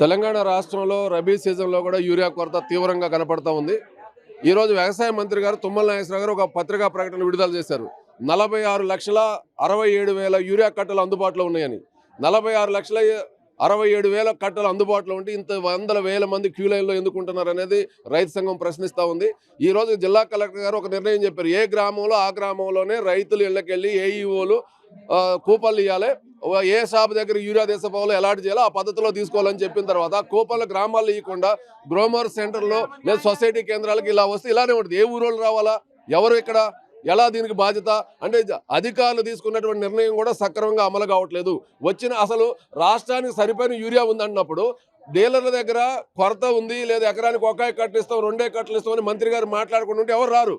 తెలంగాణ రాష్ట్రంలో రబీ సీజన్లో కూడా యూరియా కొరత తీవ్రంగా కనపడతా ఉంది. ఈరోజు వ్యవసాయ మంత్రి గారు తుమ్మల నాగేశ్వరరావు గారు ఒక పత్రికా ప్రకటన విడుదల చేశారు. 46,67,000 యూరియా కట్టలు అందుబాటులో ఉన్నాయని. 46,67,000 కట్టలు అందుబాటులో ఉంటే ఇంత వందల వేల మంది క్యూ లైన్లో ఎందుకుంటున్నారు అనేది రైతు సంఘం ప్రశ్నిస్తూ ఉంది. ఈరోజు జిల్లా కలెక్టర్ గారు ఒక నిర్ణయం చెప్పారు. ఏ గ్రామంలో ఆ గ్రామంలోనే రైతులు ఇళ్ళకెళ్ళి ఏఈఓలు కూపన్లు ఇవ్వాలి, ఏ షాప్ దగ్గర యూరియా దేశపాలు అలాట్ చేయాలో ఆ పద్ధతిలో తీసుకోవాలని చెప్పిన తర్వాత కూపన్లు గ్రామాల్లో ఇవ్వకుండా గ్రోమర్ సెంటర్లో లేదా సొసైటీ కేంద్రాలకు ఇలా వస్తే ఇలానే ఉంటుంది. ఏ ఊరోళ్ళు రావాలా, ఎవరు ఇక్కడ, ఎలా దీనికి బాధ్యత అంటే అధికారులు తీసుకున్నటువంటి నిర్ణయం కూడా సక్రమంగా అమలు కావట్లేదు. అసలు రాష్ట్రానికి సరిపోయిన యూరియా ఉందన్నప్పుడు డీలర్ల దగ్గర కొరత ఉంది, లేదా ఎకరానికి ఒకే కట్టలు ఇస్తాం, 2 కట్టలు ఇస్తామని మంత్రి గారు మాట్లాడుకుంటుంటే ఎవరు రారు.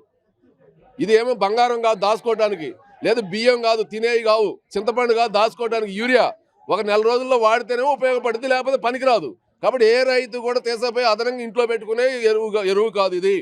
ఇది ఏమో బంగారం కాదు దాచుకోవడానికి, లేదు బియ్యం కాదు తినేవి కావు, చింతపండు కాదు దాచుకోవడానికి యూరియా. ఒక నెల రోజుల్లో వాడితేనే ఉపయోగపడుతుంది, లేకపోతే పనికిరాదు. కాబట్టి ఏ రైతు కూడా తీసపోయి అదనంగా ఇంట్లో పెట్టుకునే ఎరువు కాదు ఇది.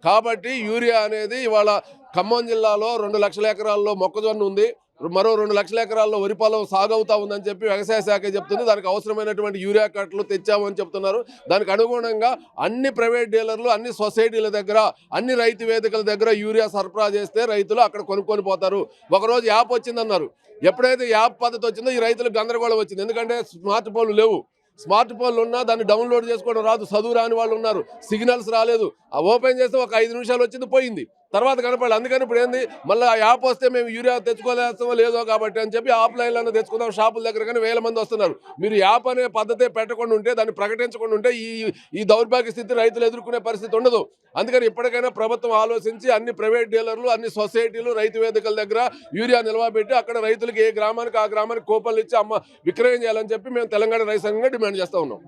కాబట్టి యూరియా అనేది ఇవాళ ఖమ్మం జిల్లాలో 2 లక్షల ఎకరాల్లో మొక్కజొన్న ఉంది, మరో 2 లక్షల ఎకరాల్లో వరి పొలం సాగవుతా ఉందని చెప్పి వ్యవసాయ శాఖ చెప్తుంది. దానికి అవసరమైనటువంటి యూరియా కట్టలు తెచ్చామని చెప్తున్నారు. దానికి అనుగుణంగా అన్ని ప్రైవేట్ డీలర్లు, అన్ని సొసైటీల దగ్గర, అన్ని రైతు వేదికల దగ్గర యూరియా సరఫరా చేస్తే రైతులు అక్కడ కొనుక్కొని పోతారు. ఒకరోజు యాప్ వచ్చిందన్నారు. ఎప్పుడైతే యాప్ పద్ధతి వచ్చిందో ఈ రైతులకు గందరగోళం వచ్చింది. ఎందుకంటే స్మార్ట్ ఫోన్లు లేవు. స్మార్ట్ ఫోన్లు ఉన్నా దాన్ని డౌన్లోడ్ చేసుకోవడం రాదు, చదువు రాని వాళ్ళు ఉన్నారు, సిగ్నల్స్ రాలేదు. ఓపెన్ చేస్తే ఒక 5 నిమిషాలు వచ్చింది, పోయింది, తర్వాత కనపడలేదు. అందుకని ఇప్పుడు ఏంది, మళ్ళీ ఆ యాప్ వస్తే మేము యూరియా తెచ్చుకోలేస్తామో లేదో కాబట్టి అని చెప్పి ఆఫ్లైన్లోనే తెచ్చుకుందాం షాపుల దగ్గర, కానీ వేల మంది వస్తున్నారు. మీరు యాప్ అనే పద్ధతే పెట్టకుండా ఉంటే, దాన్ని ప్రకటించకుండా ఉంటే ఈ దౌర్భాగ్య స్థితి రైతులు ఎదుర్కొనే పరిస్థితి ఉండదు. అందుకని ఇప్పటికైనా ప్రభుత్వం ఆలోచించి అన్ని ప్రైవేట్ డీలర్లు, అన్ని సొసైటీలు, రైతు వేదికల దగ్గర యూరియా నిల్వబెట్టి అక్కడ రైతులకు ఏ గ్రామానికి ఆ గ్రామానికి కూపన్లు ఇచ్చి విక్రయం చేయాలని చెప్పి మేము తెలంగాణ రైతు సంఘంగా డిమాండ్ చేస్తూ ఉన్నాం.